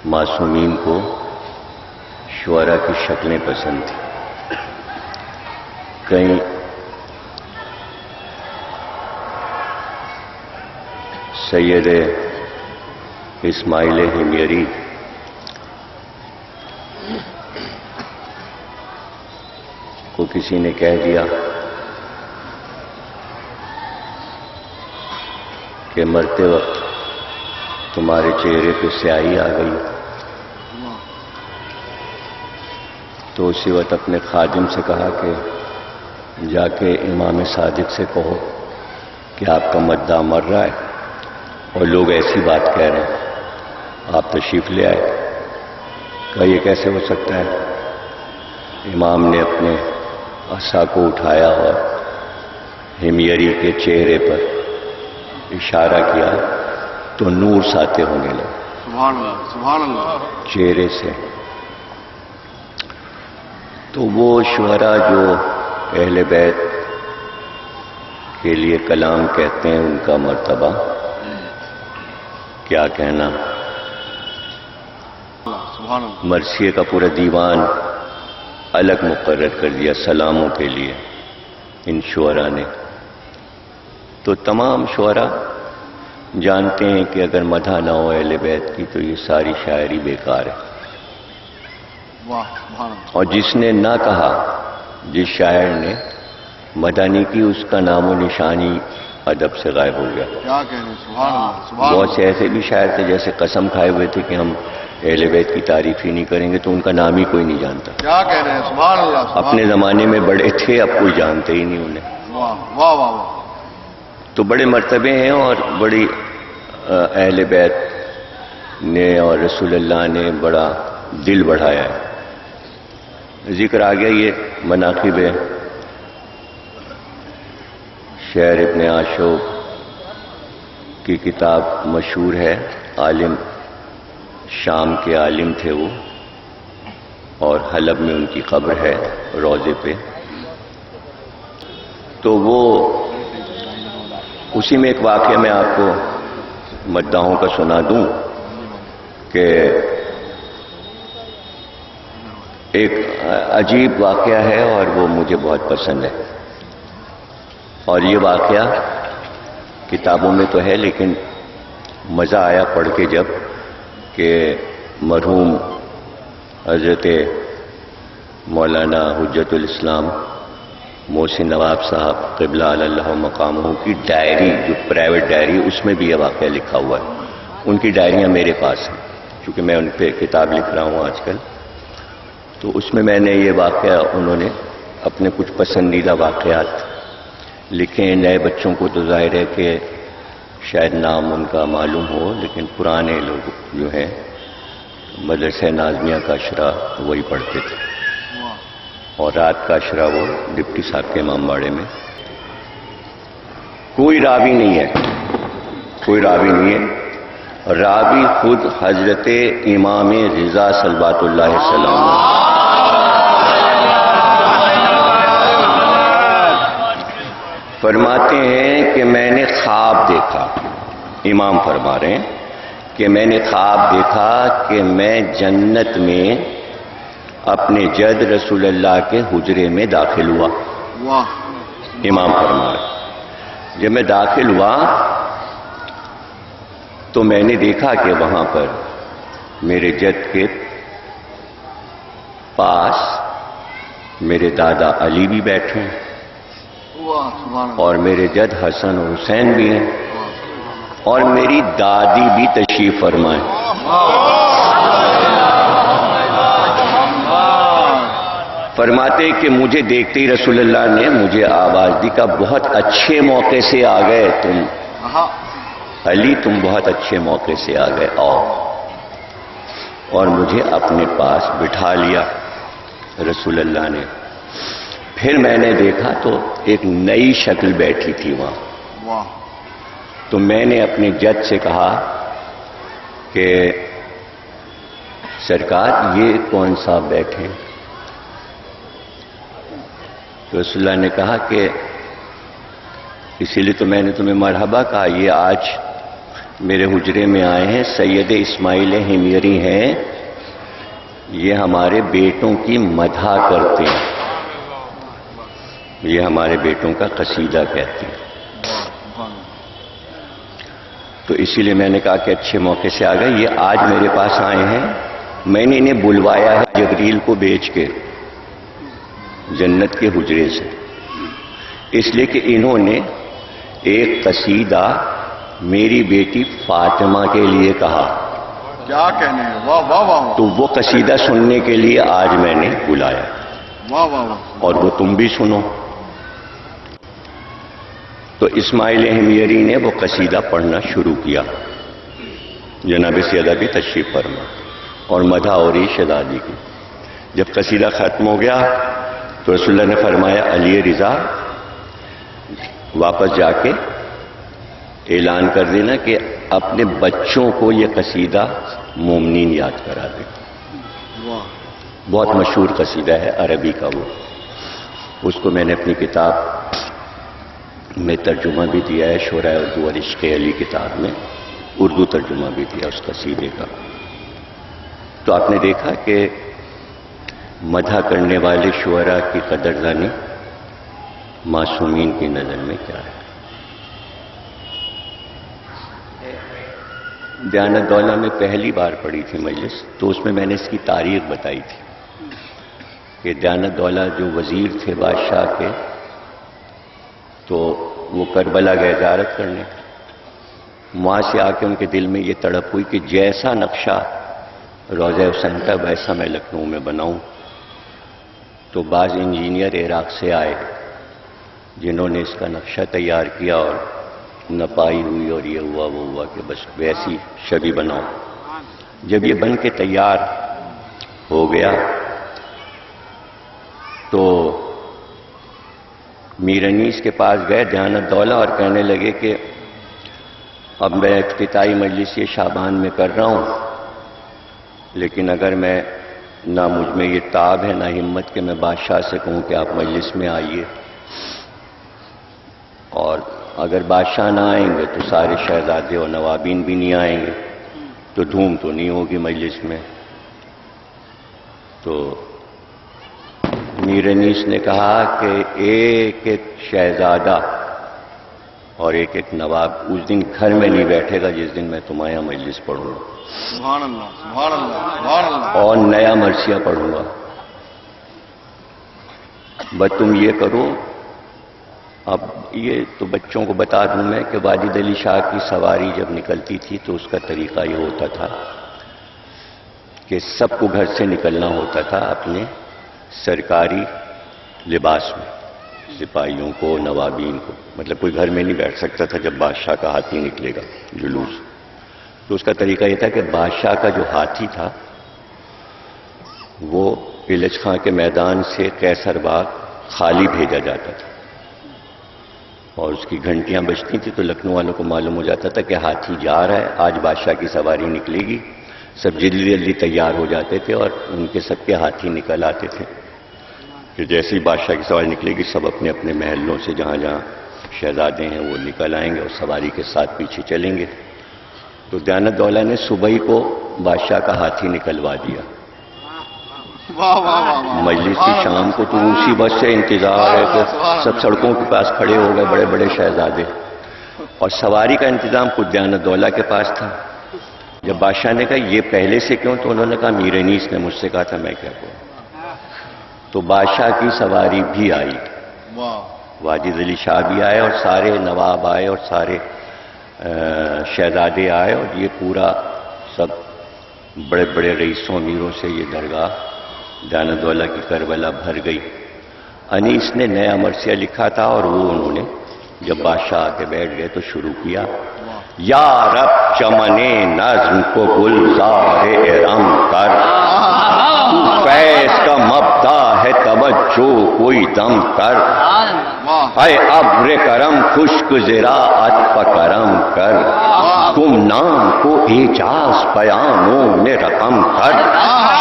معصومین کو شعراء کی شکلیں پسند تھیں. کئی سید اسماعیل ہمیری کو کسی نے کہہ دیا کہ مرتے وقت تمہارے چہرے پہ سیاہی آ گئی، تو اسی وقت اپنے خادم سے کہا کہ جا کے امام صادق سے کہو کہ آپ کا مداح مر رہا ہے اور لوگ ایسی بات کہہ رہے ہیں، آپ تشریف لے آئے. کہا یہ کیسے ہو سکتا ہے؟ امام نے اپنے عصا کو اٹھایا اور ہمیری کے چہرے پر اشارہ کیا تو نور ساطع ہونے لگا. سبحان اللہ، سبحان اللہ. چہرے سے. تو وہ شعراء جو اہل بیت کے لیے کلام کہتے ہیں، ان کا مرتبہ کیا کہنا. سبحان اللہ. مرثیے کا پورا دیوان الگ مقرر کر دیا سلاموں کے لیے ان شعراء نے. تو تمام شعراء جانتے ہیں کہ اگر مدح نہ ہو اہل بیت کی تو یہ ساری شاعری بیکار ہے. واہ، سبحان اللہ. اور جس نے نہ کہا، جس شاعر نے مدح نہیں کی، اس کا نام و نشانی ادب سے غائب ہو گیا. کیا کہہ رہے ہیں، سبحان اللہ، سبحان بہت اللہ. سے ایسے بھی شاعر تھے جیسے قسم کھائے ہوئے تھے کہ ہم اہل بیت کی تعریف ہی نہیں کریں گے، تو ان کا نام ہی کوئی نہیں جانتا. کیا کہہ رہے ہیں، سبحان اللہ، سبحان اپنے زمانے میں بڑے تھے، اب کوئی جانتے ہی نہیں انہیں. اللہ. واہ واہ واہ واہ. تو بڑے مرتبے ہیں اور بڑی اہل بیت نے اور رسول اللہ نے بڑا دل بڑھایا ہے. ذکر آ گیا یہ مناقب ہے. شعر ابن عاشور کی کتاب مشہور ہے. عالم، شام کے عالم تھے وہ، اور حلب میں ان کی قبر ہے روضے پہ. تو وہ اسی میں ایک واقعہ میں آپ کو مداحوں کا سنا دوں کہ ایک عجیب واقعہ ہے اور وہ مجھے بہت پسند ہے. اور یہ واقعہ کتابوں میں تو ہے لیکن مزہ آیا پڑھ کے جب کہ مرحوم حضرت مولانا حجت الاسلام محسن نواب صاحب قبلہ اللہ مقامہ کی ڈائری، جو پرائیویٹ ڈائری، اس میں بھی یہ واقعہ لکھا ہوا ہے. ان کی ڈائریاں میرے پاس ہیں کیونکہ میں ان پہ کتاب لکھ رہا ہوں آج کل. تو اس میں میں نے یہ واقعہ، انہوں نے اپنے کچھ پسندیدہ واقعات لکھے ہیں. نئے بچوں کو تو ظاہر ہے کہ شاید نام ان کا معلوم ہو، لیکن پرانے لوگ جو ہیں مدرسہ نازمیہ کا اشرا وہی پڑھتے تھے، اور رات کا اشرا وہ ڈپٹی صاحب کے امام باڑے میں. کوئی راوی نہیں ہے، کوئی راوی نہیں ہے. راوی خود حضرت امام رضا صلوات اللہ علیہ وسلم. فرماتے ہیں کہ میں نے خواب دیکھا، امام فرما رہے ہیں کہ میں نے خواب دیکھا کہ میں جنت میں اپنے جد رسول اللہ کے حجرے میں داخل ہوا. واہ. امام فرما رہے ہیں جب میں داخل ہوا تو میں نے دیکھا کہ وہاں پر میرے جد کے پاس میرے دادا علی بھی بیٹھے ہیں واہ، سبحان اللہ. اور میرے جد حسن و حسین بھی ہیں اور میری دادی بھی تشریف فرمائے. فرماتے کہ مجھے دیکھتے ہی رسول اللہ نے مجھے آواز دی کہ بہت اچھے موقع سے آ گئے تم علی، تم بہت اچھے موقع سے آ گئے، آؤ. اور مجھے اپنے پاس بٹھا لیا رسول اللہ نے. پھر میں نے دیکھا تو ایک نئی شکل بیٹھی تھی وہاں. واہ. تو میں نے اپنے جد سے کہا کہ سرکار یہ کون سا بیٹھے؟ تو رسول اللہ نے کہا کہ اسی لیے تو میں نے تمہیں مرحبا کہا، یہ آج میرے حجرے میں آئے ہیں، سید اسماعیل ہمیری ہیں، یہ ہمارے بیٹوں کی مدح کرتے ہیں، یہ ہمارے بیٹوں کا قصیدہ کہتے ہیں۔ تو اسی لیے میں نے کہا کہ اچھے موقع سے آ گئے، یہ آج میرے پاس آئے ہیں، میں نے انہیں بلوایا ہے جبریل کو بیچ کے جنت کے حجرے سے، اس لیے کہ انہوں نے ایک قصیدہ میری بیٹی فاطمہ کے لیے کہا، کیا کہنے ہیں، واہ واہ واہ تو وہ قصیدہ سننے کے لیے آج میں نے بلایا، واہ واہ واہ، اور وہ تم بھی سنو۔ تو اسماعیل ہمیری نے وہ قصیدہ پڑھنا شروع کیا، جناب سیدہ بھی تشریف فرما، اور مدح ہو رہی شہزادی کی۔ جب قصیدہ ختم ہو گیا تو رسول اللہ نے فرمایا علی رضا واپس جا کے اعلان کر دینا کہ اپنے بچوں کو یہ قصیدہ مومنین یاد کرا دے۔ واہ، بہت مشہور قصیدہ ہے عربی کا، وہ اس کو میں نے اپنی کتاب میں ترجمہ بھی دیا ہے، شعراء اردو اور عشق علی کتاب میں اردو ترجمہ بھی دیا اس قصیدے کا۔ تو آپ نے دیکھا کہ مدح کرنے والے شعراء کی قدردانی معصومین کی نظر میں کیا ہے۔ دیانت دولہ میں پہلی بار پڑھی تھی مجلس، تو اس میں میں نے اس کی تاریخ بتائی تھی کہ دیانت دولہ جو وزیر تھے بادشاہ کے، تو وہ کربلا گئے زیارت کرنے، وہاں سے آ کے ان کے دل میں یہ تڑپ ہوئی کہ جیسا نقشہ روضہ حسین کا ویسا میں لکھنؤ میں بناؤں۔ تو بعض انجینئر عراق سے آئے جنہوں نے اس کا نقشہ تیار کیا، اور نپائی ہوئی اور یہ ہوا وہ ہوا کہ بس ویسی شبیہ بناؤ۔ جب یہ بن کے تیار ہو گیا تو میر انیس کے پاس گئے دیانت دولہ اور کہنے لگے کہ اب میں افتتاحی مجلس یہ شعبان میں کر رہا ہوں، لیکن اگر میں نہ مجھ میں یہ تاب ہے نہ ہمت کہ میں بادشاہ سے کہوں کہ آپ مجلس میں آئیے، اور اگر بادشاہ نہ آئیں گے تو سارے شہزادے اور نوابین بھی نہیں آئیں گے، تو دھوم تو نہیں ہوگی مجلس میں۔ تو میر انیس نے کہا کہ ایک ایک شہزادہ اور ایک ایک نواب اس دن گھر میں نہیں بیٹھے گا جس دن میں تمہارا مجلس پڑھوں گا، سبحان اللہ سبحان اللہ سبحان اللہ، اور نیا مرثیہ پڑھوں گا۔ بس تم یہ کرو، اب یہ تو بچوں کو بتا دوں میں کہ واجد علی شاہ کی سواری جب نکلتی تھی تو اس کا طریقہ یہ ہوتا تھا کہ سب کو گھر سے نکلنا ہوتا تھا اپنے سرکاری لباس میں، سپاہیوں کو، نوابین کو، مطلب کوئی گھر میں نہیں بیٹھ سکتا تھا جب بادشاہ کا ہاتھی نکلے گا جلوس۔ تو اس کا طریقہ یہ تھا کہ بادشاہ کا جو ہاتھی تھا وہ پلچ خاں کے میدان سے قیصر باغ خالی بھیجا جاتا تھا، اور اس کی گھنٹیاں بجتی تھیں تو لکھنؤ والوں کو معلوم ہو جاتا تھا کہ ہاتھی جا رہا ہے، آج بادشاہ کی سواری نکلے گی۔ سب جلدی جلدی تیار ہو جاتے تھے اور ان کے سب کے ہاتھی نکل آتے تھے کہ جیسے ہی بادشاہ کی سواری نکلے گی سب اپنے اپنے محلوں سے جہاں جہاں شہزادے ہیں وہ نکل آئیں گے اور سواری کے ساتھ پیچھے چلیں گے۔ تو دیانت دولہ نے صبح ہی کو بادشاہ کا ہاتھی نکلوا دیا، واہ واہ واہ واہ، مجلس کی شام کو تو اسی بس سے انتظار ہے کہ سب سڑکوں کے پاس کھڑے ہو گئے بڑے بڑے شہزادے، اور سواری کا انتظام خود دیانت دولہ کے پاس تھا۔ جب بادشاہ نے کہا یہ پہلے سے کیوں، تو انہوں نے کہا میر انیس نے مجھ سے کہا تھا میں کیا کروں۔ تو بادشاہ کی سواری بھی آئی، واہ، واجد علی شاہ بھی آئے اور سارے نواب آئے اور سارے شہزادے آئے، اور یہ پورا سب بڑے بڑے رئیسوں امیروں سے یہ درگاہ دیانت دولہ کی کربلا بھر گئی۔ انیس نے نیا مرثیہ لکھا تھا اور وہ انہوں نے جب بادشاہ آ کے بیٹھ گئے تو شروع کیا، یا رب چمنے نظم کو گلزار ارم کر، تو فیض کا مبدا ہے توجہ کوئی دم کر، اے ابر کرم خشک زراعت پکرم کر، تم نام کو اعجاز پیاموں میں رقم کر،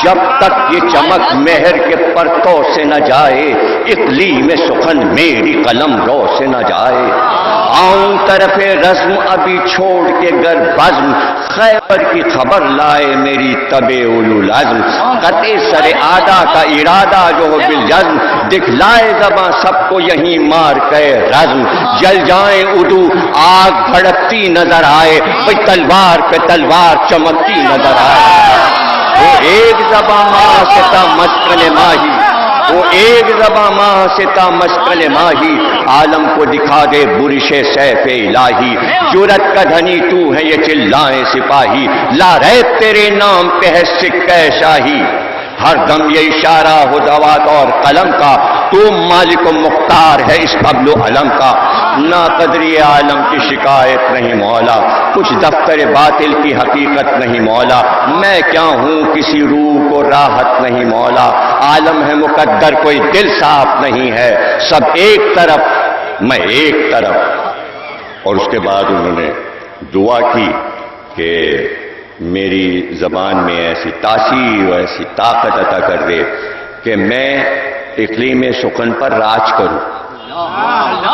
جب تک یہ چمک مہر کے پرتوں سے نہ جائے، اقلیم سخن میری قلم رو سے نہ جائے، آؤں طرف رزم ابھی چھوڑ کے گر بزم، خیبر کی خبر لائے میری تبے اولو لازم، قطع سر آدھا کا ارادہ جو ہو بالجزم، دکھلائے زباں سب کو یہیں مار کے رزم، جل جائیں ادو آگ بھڑکتی نظر آئے، بھئی تلوار پہ تلوار چمکتی نظر آئے، وہ ایک زباں ماں ستا مسکن ماہی، وہ ایک زباں ماں ستا مسکن ماہی، عالم کو دکھا دے برش سیف الہی، جرت کا دھنی تو ہے یہ چلائیں سپاہی، لا ریب تیرے نام پہ ہے سکہ شاہی، ہر دم یہ اشارہ ہو دوات اور قلم کا، تو مالک و مختار ہے اس حبل و علم کا، نا قدری عالم کی شکایت نہیں مولا، کچھ دفتر باطل کی حقیقت نہیں مولا، میں کیا ہوں کسی روح کو راحت نہیں مولا، عالم ہے مقدر کوئی دل صاف نہیں ہے، سب ایک طرف میں ایک طرف۔ اور اس کے بعد انہوں نے دعا کی کہ میری زبان میں ایسی تاثیر و ایسی طاقت عطا کر دے کہ میں اقلیم سخن پر راج کروں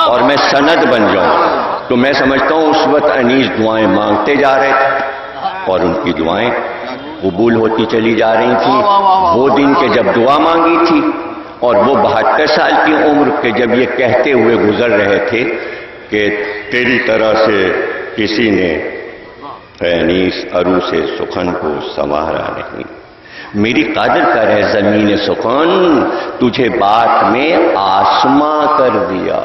اور میں سند بن جاؤں۔ تو میں سمجھتا ہوں اس وقت انیس دعائیں مانگتے جا رہے تھے اور ان کی دعائیں قبول ہوتی چلی جا رہی تھیں۔ وہ دن کے جب دعا مانگی تھی اور وہ 72 سال کی عمر کے جب یہ کہتے ہوئے گزر رہے تھے کہ تیری طرح سے کسی نے انیس عروس سخن کو سنوارا نہیں، میری قادر کر ہے زمین سخن تجھے بات میں آسماں کر دیا۔